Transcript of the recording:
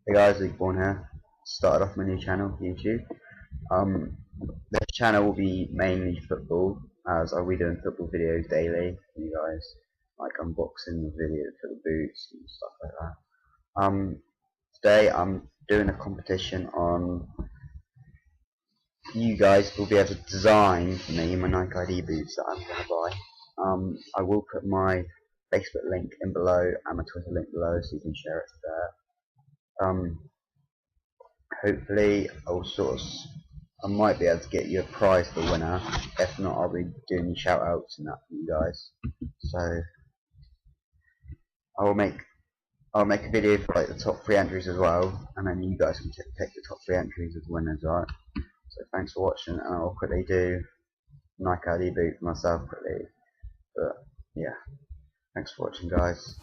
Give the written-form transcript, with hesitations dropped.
Hey guys, Luke Bourne here. Started off my new channel, YouTube. This channel will be mainly football, as I'll be doing football videos daily for you guys, like unboxing the video for the boots and stuff like that. Today I'm doing a competition on. You guys will be able to design for me my Nike ID boots that I'm gonna buy. I will put my Facebook link in below and my Twitter link below, so you can share it there. Hopefully I might be able to get you a prize for the winner. If not, I'll be doing the shout outs and that for you guys. So I'll make a video for like the top 3 entries as well, and then you guys can pick the top 3 entries as winners, alright? So thanks for watching, and I'll quickly do Nike ID boot for myself quickly. But yeah, thanks for watching, guys.